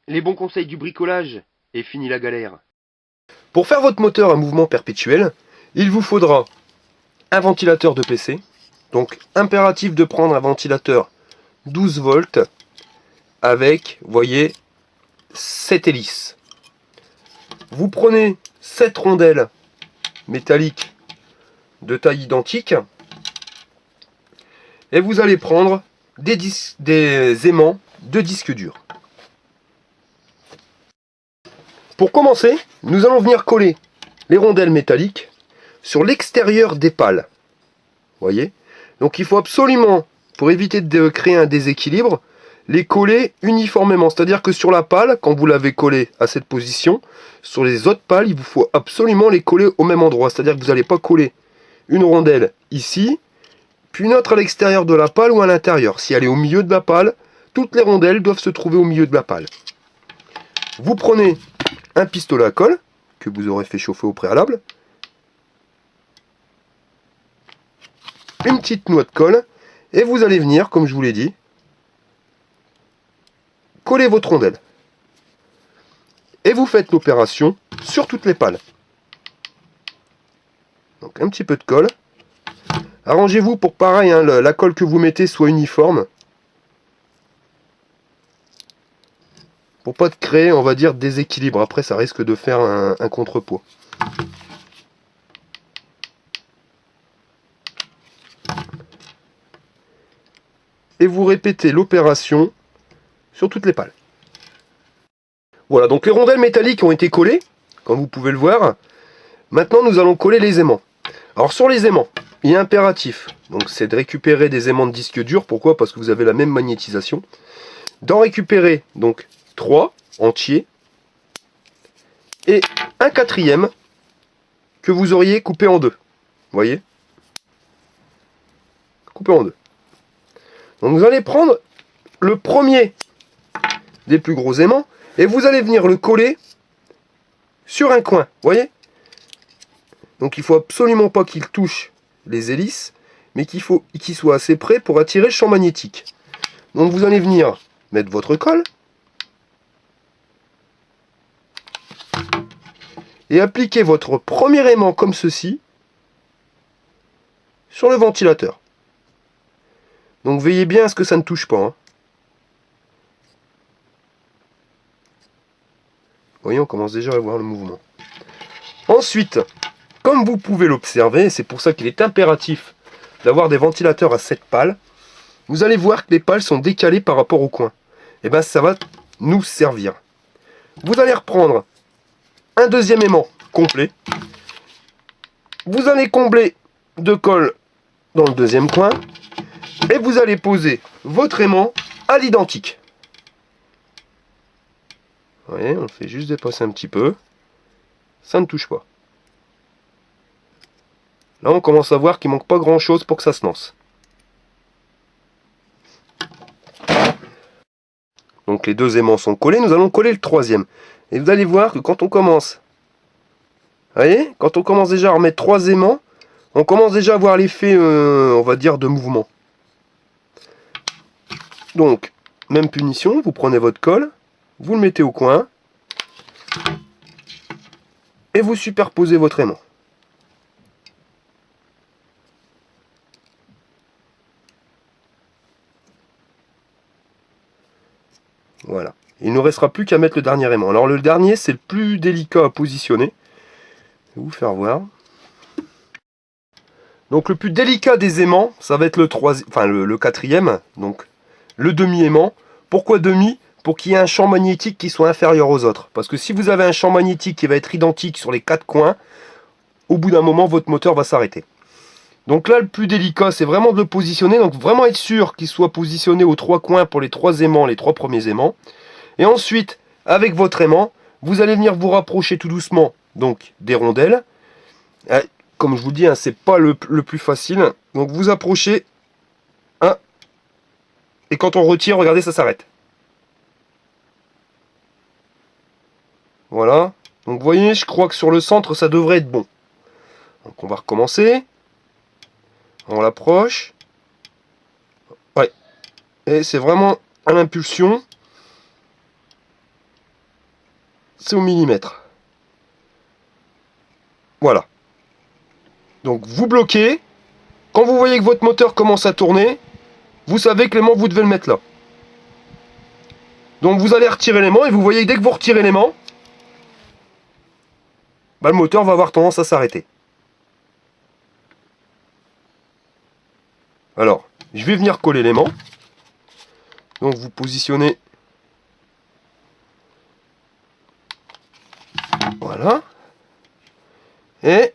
Les bons conseils du bricolage, et fini la galère. Pour faire votre moteur à mouvement perpétuel, il vous faudra un ventilateur de PC. Donc impératif de prendre un ventilateur 12 volts avec, vous voyez, 7 hélices. Vous prenez 7 rondelles métalliques de taille identique et vous allez prendre des aimants de disque dur. Pour commencer, nous allons venir coller les rondelles métalliques sur l'extérieur des pales. Voyez? Donc il faut absolument, pour éviter de créer un déséquilibre, les coller uniformément. C'est-à-dire que sur la pale, quand vous l'avez collé à cette position, sur les autres pales, il vous faut absolument les coller au même endroit. C'est-à-dire que vous n'allez pas coller une rondelle ici, puis une autre à l'extérieur de la pale ou à l'intérieur. Si elle est au milieu de la pale, toutes les rondelles doivent se trouver au milieu de la pale. Vous prenez un pistolet à colle, que vous aurez fait chauffer au préalable, une petite noix de colle, et vous allez venir, comme je vous l'ai dit, coller votre rondelle. Et vous faites l'opération sur toutes les pales. Donc un petit peu de colle. Arrangez-vous pour pareil, hein, la colle que vous mettez soit uniforme. Pour pas de créer, on va dire, déséquilibre. Après, ça risque de faire un contrepoids. Et vous répétez l'opération sur toutes les pales. Voilà, donc les rondelles métalliques ont été collées, comme vous pouvez le voir. Maintenant, nous allons coller les aimants. Alors sur les aimants, il est impératif, donc c'est de récupérer des aimants de disque dur. Pourquoi? Parce que vous avez la même magnétisation. D'en récupérer donc 3 entiers et un quatrième que vous auriez coupé en deux. Vous voyez? Coupé en deux. Donc vous allez prendre le premier des plus gros aimants et vous allez venir le coller sur un coin. Vous voyez? Donc il faut absolument pas qu'il touche les hélices, mais qu'il soit assez près pour attirer le champ magnétique. Donc vous allez venir mettre votre colle et appliquer votre premier aimant comme ceci sur le ventilateur. Donc veillez bien à ce que ça ne touche pas. Hein. Vous voyez, on commence déjà à voir le mouvement. Ensuite, comme vous pouvez l'observer, c'est pour ça qu'il est impératif d'avoir des ventilateurs à 7 pales, vous allez voir que les pales sont décalées par rapport au coin. Et bien ça va nous servir. Vous allez reprendre un deuxième aimant complet. Vous allez combler de colle dans le deuxième coin. Et vous allez poser votre aimant à l'identique. Vous voyez, on le fait juste dépasser un petit peu. Ça ne touche pas. Là, on commence à voir qu'il manque pas grand chose pour que ça se lance. Donc les deux aimants sont collés, nous allons coller le troisième. Et vous allez voir que quand on commence, vous voyez, quand on commence déjà à remettre 3 aimants, on commence déjà à voir l'effet, on va dire, de mouvement. Donc, même punition, vous prenez votre colle, vous le mettez au coin, et vous superposez votre aimant. Voilà. Il ne nous restera plus qu'à mettre le dernier aimant. Alors le dernier, c'est le plus délicat à positionner. Je vais vous faire voir. Donc le plus délicat des aimants, ça va être le quatrième, donc le demi-aimant. Pourquoi demi? Pour qu'il y ait un champ magnétique qui soit inférieur aux autres. Parce que si vous avez un champ magnétique qui va être identique sur les 4 coins, au bout d'un moment, votre moteur va s'arrêter. Donc là, le plus délicat, c'est vraiment de le positionner. Donc vraiment être sûr qu'il soit positionné aux 3 coins pour les 3 aimants, les 3 premiers aimants. Et ensuite, avec votre aimant, vous allez venir vous rapprocher tout doucement donc des rondelles. Comme je vous dis, hein, c'est pas le plus facile. Donc vous approchez. Hein, et quand on retire, regardez, ça s'arrête. Voilà. Donc vous voyez, je crois que sur le centre, ça devrait être bon. Donc on va recommencer. On l'approche. Ouais. Et c'est vraiment à l'impulsion. c'est au millimètre. Voilà. Donc vous bloquez. Quand vous voyez que votre moteur commence à tourner, vous savez que l'aimant, vous devez le mettre là. Donc vous allez retirer l'aimant et vous voyez que dès que vous retirez l'aimant, bah, le moteur va avoir tendance à s'arrêter. Alors, je vais venir coller l'aimant. Donc vous positionnez. Voilà. Et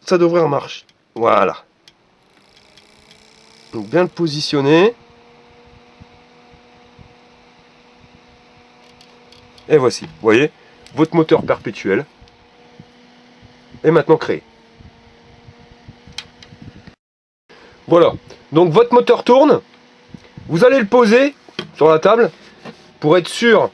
ça devrait marcher. Voilà. Donc bien le positionner. Et voici, vous voyez, votre moteur perpétuel est maintenant créé. Voilà, donc votre moteur tourne. Vous allez le poser sur la table pour être sûr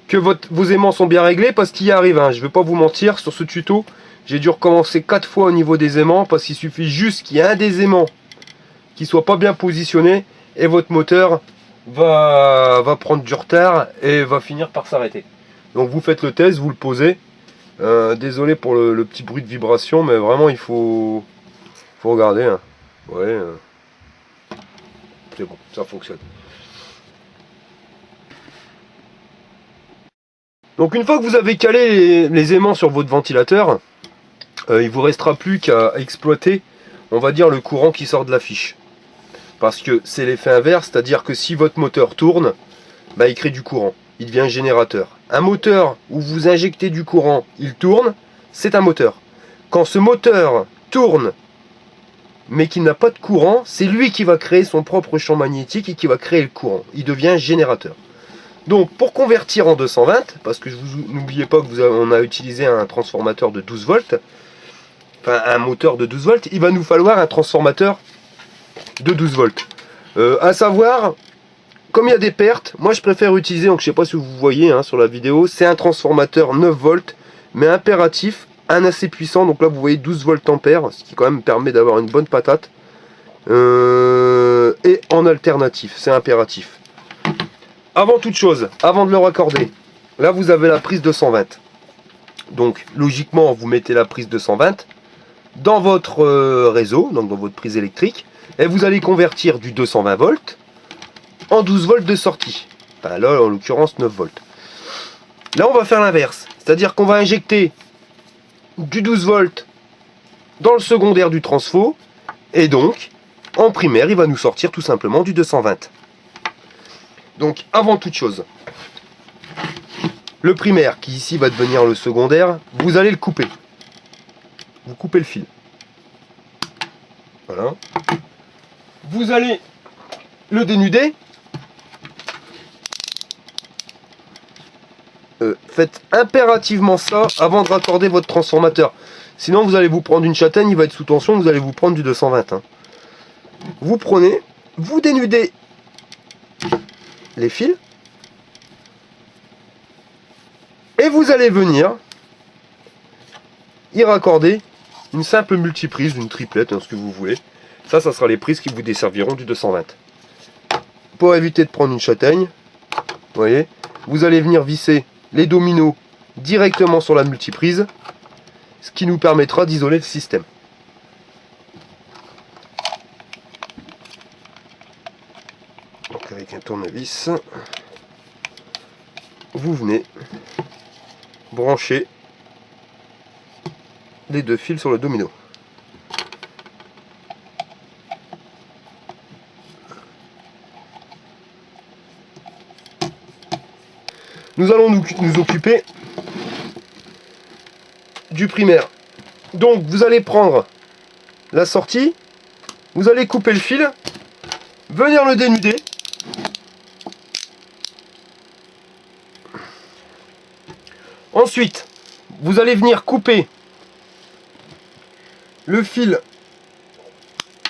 que vos aimants sont bien réglés, parce qu'il y arrive, hein, je ne vais pas vous mentir, sur ce tuto, j'ai dû recommencer 4 fois au niveau des aimants, parce qu'il suffit juste qu'il y ait un des aimants qui soit pas bien positionné, et votre moteur va prendre du retard et va finir par s'arrêter. Donc vous faites le test, vous le posez. Désolé pour le petit bruit de vibration, mais vraiment il faut regarder. Hein. Ouais, c'est bon, ça fonctionne. Donc une fois que vous avez calé les aimants sur votre ventilateur, il vous restera plus qu'à exploiter, on va dire, le courant qui sort de la fiche. Parce que c'est l'effet inverse, c'est-à-dire que si votre moteur tourne, bah, il crée du courant, il devient un générateur. Un moteur où vous injectez du courant, il tourne, c'est un moteur. Quand ce moteur tourne, mais qu'il n'a pas de courant, c'est lui qui va créer son propre champ magnétique et qui va créer le courant. Il devient un générateur. Donc pour convertir en 220, parce que n'oubliez pas que on a utilisé un transformateur de 12 volts, enfin un moteur de 12 volts, il va nous falloir un transformateur de 12 volts. À savoir, comme il y a des pertes, moi je préfère utiliser, donc je sais pas si vous voyez hein, sur la vidéo, c'est un transformateur 9 volts, mais impératif, un assez puissant, donc là vous voyez 12 volts ampères, ce qui quand même permet d'avoir une bonne patate. Et en alternatif, c'est impératif. Avant toute chose, avant de le raccorder, là vous avez la prise 220. Donc logiquement vous mettez la prise 220 dans votre réseau, donc dans votre prise électrique, et vous allez convertir du 220 volts en 12 volts de sortie. Enfin, là en l'occurrence 9 volts. Là on va faire l'inverse, c'est-à-dire qu'on va injecter du 12 volts dans le secondaire du transfo, et donc en primaire il va nous sortir tout simplement du 220. Donc avant toute chose, le primaire qui ici va devenir le secondaire, vous allez le couper. Vous coupez le fil. Voilà. Vous allez le dénuder. Faites impérativement ça avant de raccorder votre transformateur. Sinon vous allez vous prendre une châtaigne, il va être sous tension, vous allez vous prendre du 220. Hein. Vous prenez, vous dénudez les fils. Et vous allez venir y raccorder une simple multiprise, une triplette, hein, ce que vous voulez. Ça sera les prises qui vous desserviront du 220. Pour éviter de prendre une châtaigne, vous voyez, vous allez venir visser les dominos directement sur la multiprise, ce qui nous permettra d'isoler le système. Donc avec un tournevis, vous venez brancher les deux fils sur le domino. Nous allons nous occuper du primaire. Donc vous allez prendre la sortie, vous allez couper le fil, venir le dénuder. Ensuite, vous allez venir couper le fil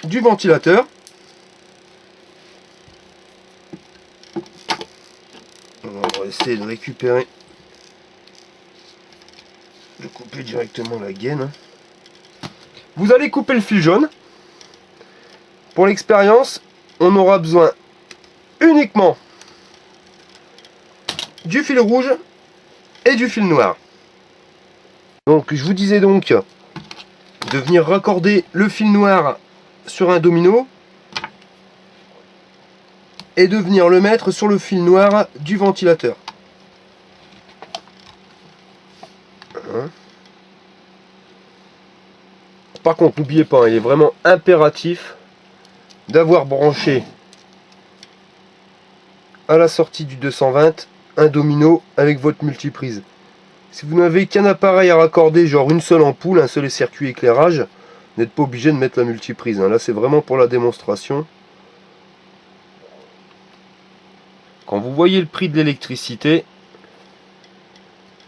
du ventilateur. On va essayer de récupérer, de couper directement la gaine. Vous allez couper le fil jaune. Pour l'expérience, on aura besoin uniquement du fil rouge et du fil noir. Donc je vous disais donc de venir raccorder le fil noir sur un domino et de venir le mettre sur le fil noir du ventilateur. Par contre, n'oubliez pas, il est vraiment impératif d'avoir branché à la sortie du 220 un domino avec votre multiprise. Si vous n'avez qu'un appareil à raccorder, genre une seule ampoule, un seul circuit éclairage, vous n'êtes pas obligé de mettre la multiprise. Là, c'est vraiment pour la démonstration. Quand vous voyez le prix de l'électricité,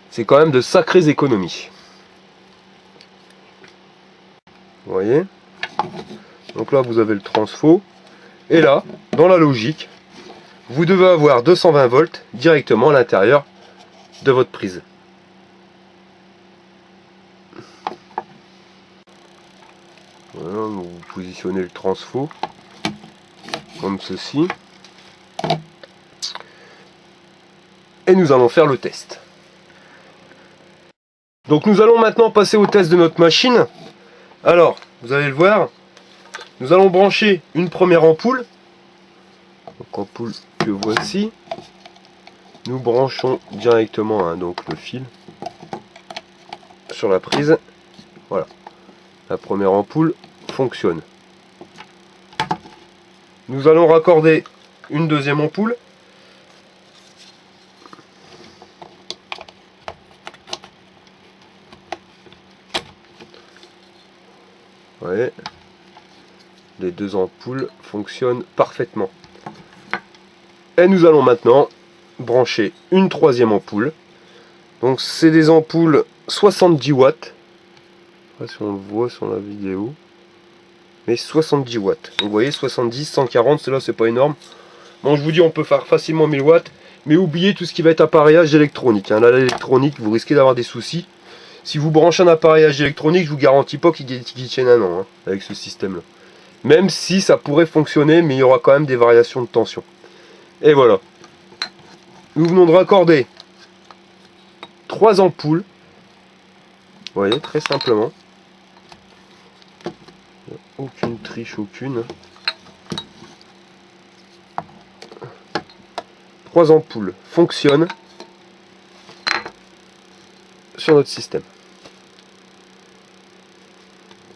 c'est quand même de sacrées économies. Vous voyez? Donc là, vous avez le transfo. Et là, dans la logique, vous devez avoir 220 volts directement à l'intérieur de votre prise. Voilà, vous positionnez le transfo comme ceci. Et nous allons faire le test. Donc nous allons maintenant passer au test de notre machine. Alors, vous allez le voir, nous allons brancher une première ampoule. Donc ampoule que voici. Nous branchons directement donc le fil sur la prise. Voilà. La première ampoule fonctionne. Nous allons raccorder une deuxième ampoule. Ouais. Les deux ampoules fonctionnent parfaitement. Et nous allons maintenant brancher une troisième ampoule. Donc c'est des ampoules 70 watts. Je sais pas si on le voit sur la vidéo. Mais 70 watts. Donc vous voyez 70, 140, cela c'est pas énorme. Bon, je vous dis on peut faire facilement 1000 watts. Mais oubliez tout ce qui va être appareillage électronique. Là l'électronique, vous risquez d'avoir des soucis. Si vous branchez un appareillage électronique, je vous garantis pas qu'il tienne un an avec ce système là. Même si ça pourrait fonctionner, mais il y aura quand même des variations de tension. Et voilà. Nous venons de raccorder 3 ampoules. Vous voyez, très simplement. Aucune triche, aucune. 3 ampoules fonctionnent sur notre système.